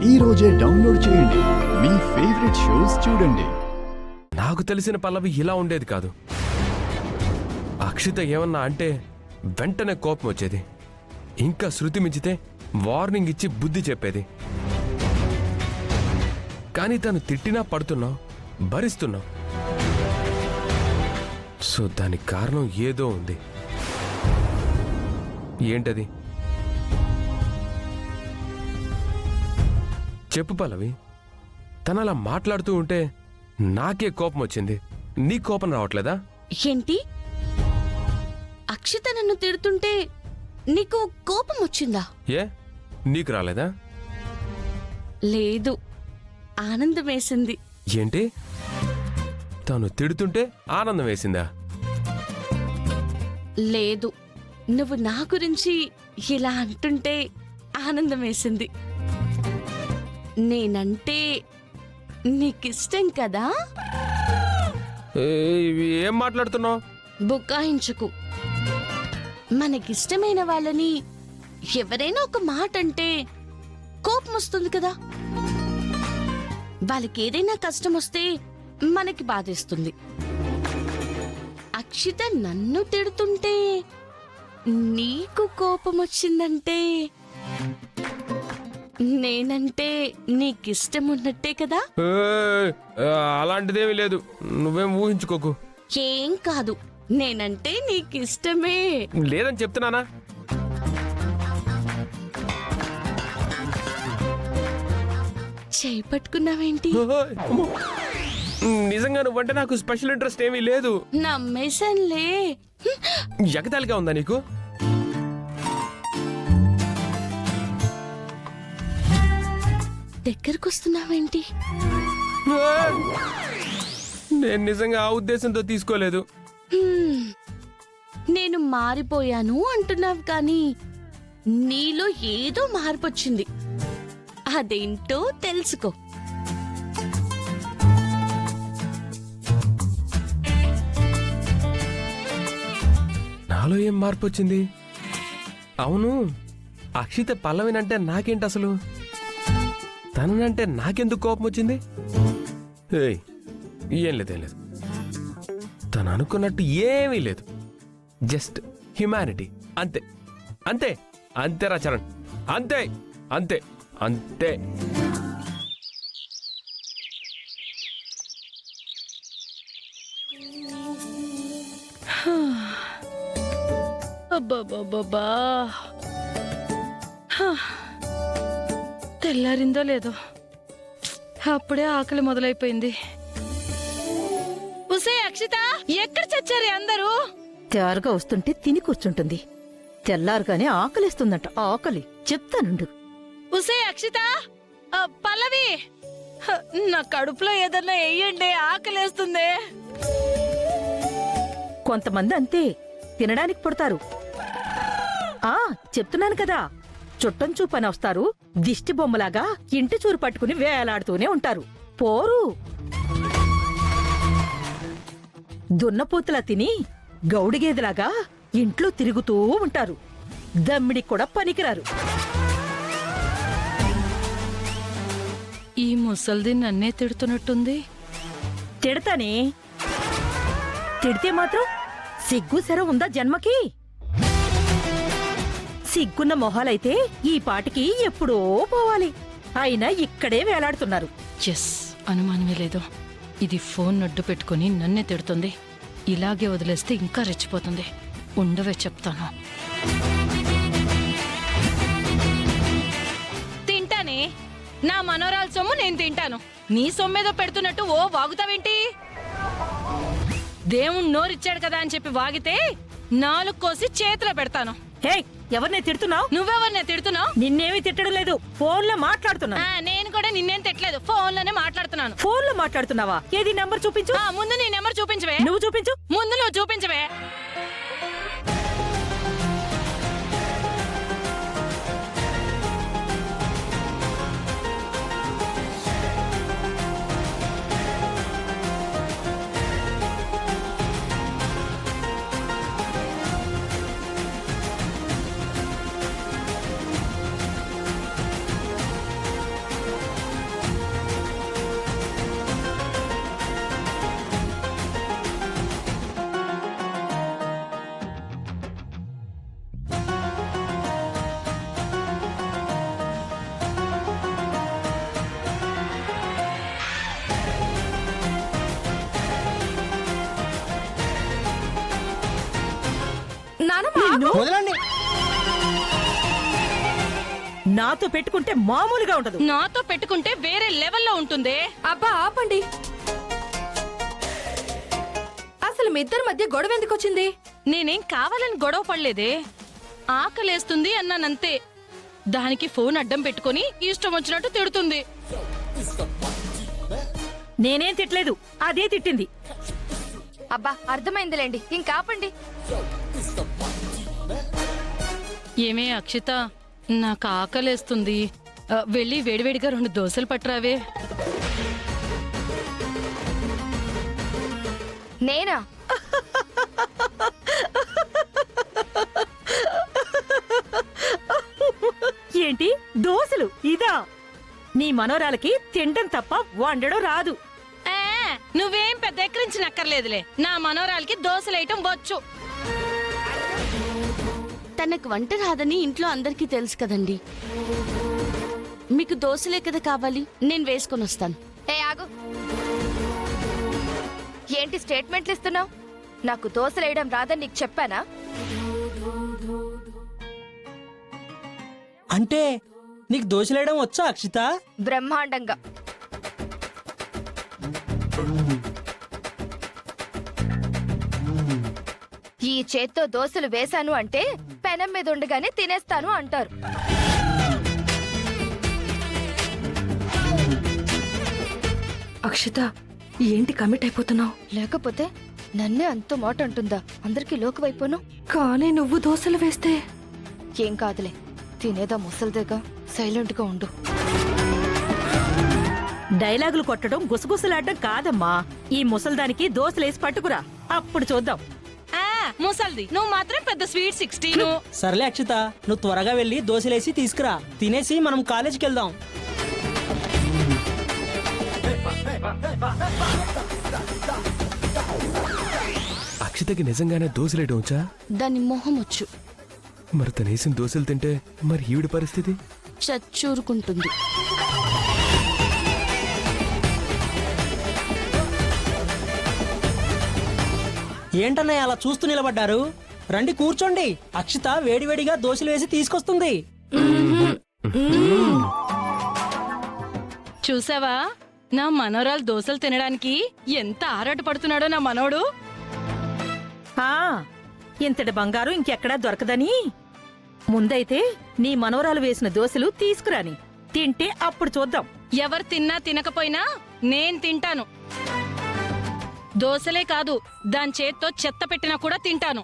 ఈ రోజే డౌన్లోడ్ చేయండి, మీ ఫేవరెట్ షోస్ చూడండి. నాకు తెలిసిన పల్లవి ఇలా ఉండేది కాదు. అక్షిత ఏమన్నా అంటే వెంటనే కోపం వచ్చేది. ఇంకా శృతి మించితే వార్నింగ్ ఇచ్చి బుద్ధి చెప్పేది. కానీ తను తిట్టినా పడుతున్నావు, భరిస్తున్నావు. సో దానికి కారణం ఏదో ఉంది. ఏంటది? చెప్పు పల్లవి. తను అలా మాట్లాడుతూ ఉంటే నాకే కోపం వచ్చింది. నీ కోపం రావట్లేదా? ఏంటి? అక్షిత నన్ను తిడుతుంటే నీకు కోపం వచ్చిందా? ఏ, నీకు రాలేదా? లేదు, ఆనందం వేసింది. ఏంటి? తను తిడుతుంటే ఆనందం వేసిందా? లేదు, నువ్వు నా గురించి ఇలా అంటుంటే ఆనందం వేసింది. నేనంటే నీకిష్టం కదా? ఏం మాట్లాడుతున్నావు? బుకాయించుకు. మనకిష్టమైన వాళ్ళని ఎవరైనా ఒక మాట అంటే కోపం వస్తుంది కదా. వాళ్ళకి ఏదైనా కష్టం వస్తే మనకి బాధేస్తుంది. అక్షిత నన్ను తిడుతుంటే నీకు కోపం వచ్చిందంటే నేనంటే నీకిష్టం ఉన్నట్టే కదా? అలాంటిదేమీ లేదు, నువ్వేం ఊహించుకోకు. ఏం కాదు, నేనంటే నీకిష్టమే. లేదని చెప్తున్నానా? చేయి పట్టుకున్నావేంటి? నిజంగా నువ్వంటే నాకు స్పెషల్ ఇంట్రెస్ట్ ఏమీ లేదు. నమ్మేశాన్లే. ఎగతాళిగా ఉందా నీకు? దగ్గరకొస్తున్నావేంటి? నేను నిజంగా ఆ ఉద్దేశంతో తీసుకోలేదు. నేను మారిపోయాను అంటున్నావు కానీ నీలో ఏదో మార్పొచ్చింది. అదేంటో తెలుసుకో. నాలో ఏం మార్పు వచ్చింది? అవును, అక్షిత పల్లవినంటే నాకేంటి అసలు? తననంటే నాకెందుకు కోపం వచ్చింది? ఏం లేదు, ఏం లేదు. తను అనుకున్నట్టు ఏమీ లేదు. జస్ట్ హ్యుమానిటీ, అంతే అంతే అంతేరా చరణ్, అంతే అంతే అంతే. అబ్బాబాబా, తెల్లారిందో లేదో అప్పుడే ఆకలి మొదలైపోయింది. ఉసే అక్షిత, ఎక్కడ చచ్చారు అందరూ? తయారుగా వస్తుంటే తిని కూర్చుంటుంది. తెల్లారుగానే ఆకలిస్తుందంట. ఆకలి చెప్తానుండు. ఉసే అక్షిత, పల్లవి, నా కడుపులో ఏదన్నా వెయ్యండి, ఆకలేస్తుంది. కొంతమంది అంతే, తినడానికి పుడతారు. చెప్తున్నాను కదా, చుట్టం చూపని వస్తారు. దిష్టి బొమ్మలాగా ఇంటి చూరు పట్టుకుని వేలాడుతూనే ఉంటారు. పోరు. దున్నపోతులా తిని గౌడిగేదలాగా ఇంట్లో తిరుగుతూ ఉంటారు. దమ్మిడికి కూడా పనికిరారు. ఈ ముసల్ది నన్నే తిడుతున్నట్టుంది. తిడతానే. తిడితే మాత్రం సిగ్గు సెర ఉందా జన్మకి? సిగ్గున్న మొహాలైతే ఈ పాటికి ఎప్పుడో పోవాలి. అయినా ఇక్కడే వేలాడుతున్నారు. ఎస్, అనుమానమే లేదు. ఇది ఫోన్ అడ్డు పెట్టుకుని నన్నే తిడుతుంది. ఇలాగే వదిలేస్తే ఇంకా రెచ్చిపోతుంది. ఉండవే, చెప్తాను. తింటానే, నా మనోరాల సొమ్ము నేను తింటాను. నీ సొమ్మేదో పెడుతున్నట్టు ఓ వాగుతావేంటి? దేవుణ్ణి నోరిచ్చాడు కదా అని చెప్పి వాగితే నాలుగు కోసి చేతిలో పెడతాను. హే, ఎవరినే తిడుతున్నావు? నువ్వెవరినే తిడుతున్నావు? నిన్నేమీ తిట్టడం లేదు, ఫోన్లో మాట్లాడుతున్నా. నేను కూడా నిన్నేం తిట్టలేదు, ఫోన్లోనే మాట్లాడుతున్నాను. ఫోన్లో మాట్లాడుతున్నావా? ఏది నెంబర్ చూపించు. ముందు నీ నెంబర్ చూపించవే. నువ్వు చూపించు. ముందు నువ్వు చూపించవే. నిన్ను వదలండి. నాతో పెట్టుకుంటే మామూలుగా ఉండదు. నాతో పెట్టుకుంటే వేరే లెవెల్లో ఉంటుందే. అబ్బా ఆపండి. అసలు మీ ఇద్దరి మధ్య గొడవ ఎందుకు వచ్చింది? నేనేం కావాలని గొడవ పడలేదే. ఆకలేస్తుంది అన్నానంతే. దానికి ఫోన్ అడ్డం పెట్టుకొని ఇష్టం వచ్చినట్టు తిడుతుంది. నేనేం తిట్టలేదు, అదే తిట్టింది. అబ్బా అర్థమైందిలేండి, ఇంకా ఆపండి. ఏమే అక్షిత, నాకు ఆకలేస్తుంది. వెళ్ళి వేడివేడిగా 2 దోశలు పట్టరావే. నేనా? ఏంటి దోశలు? ఇదా? నీ మనోరాలకి తినడం తప్ప వండడం రాదు. ఆ, నువ్వేం పెద్ద ఎక్కరించినక్కర్లేదులే. నా మనోరాలకి దోశలేయటం వచ్చు. తనకు వంట రాదని ఇంట్లో అందరికీ తెలుసు కదండి. మీకు దోశలే కదా కావాలి, నేను వేసుకొని వస్తాను. ఏ ఆగు. ఏంటి స్టేట్మెంట్లు ఇస్తున్నావు? నాకు దోశలేయడం రాదని నీకు చెప్పానా? అంటే నీకు దోశలేయడం వచ్చా అక్షిత? బ్రహ్మాండంగా. ఈ చేత్తో దోశలు వేశాను అంటే పెనం మీద ఉండగానే తినేస్తాను అంటారు. అక్షిత, ఏంటి కమిట్ అయిపోతున్నావు? లేకపోతే నన్నే అంత మాట అంటుందా? అందరికీ లోకువైపోను. కానీ నువ్వు దోశలు వేస్తే ఏం కాదులే, తినేదా ముసలిదేగా, సైలెంట్ గా ఉండు. డైలాగులు కొట్టడం గుసగుసలాడడం కాదమ్మా. ఈ ముసల్దానికి దోశలేసి పట్టుకురా, అప్పుడు చూద్దాం. ఆ ముసల్ది, నువ్వు మాత్రం పెద్ద స్వీట్ 16. సర్లే అక్షిత, నువ్వు త్వరగా వెళ్ళి దోశలేసి తీసుకురా. తినేసి మనం కాలేజీకి వెళ్దాం. అక్షితకి నిజంగానే దోశలేయడం వచ్చా? దాని మొహం వచ్చు, మరి తనేసిన దోశలు తింటే మరి ఈవిడ పరిస్థితి? చచ్చూరుకుంటుంది. ఏంటన్నయ్య అలా చూస్తూ నిలబడ్డారు? రండి కూర్చోండి. అక్షిత వేడివేడిగా దోశలు వేసి తీసుకొస్తుంది. చూసావా, నా మనోరాలు దోశలు తినడానికి ఎంత ఆరాట పడుతున్నాడో నా మనోడు. ఆ ఇంతటి బంగారం ఇంకెక్కడా దొరకదని ముందైతే నీ మనోరాలు వేసిన దోశలు తీసుకురాని, తింటే అప్పుడు చూద్దాం. ఎవరు తిన్నా తినకపోయినా నేను తింటాను. దోశలే కాదు, దాని చేత్తో చెత్త పెట్టినా కూడా తింటాను.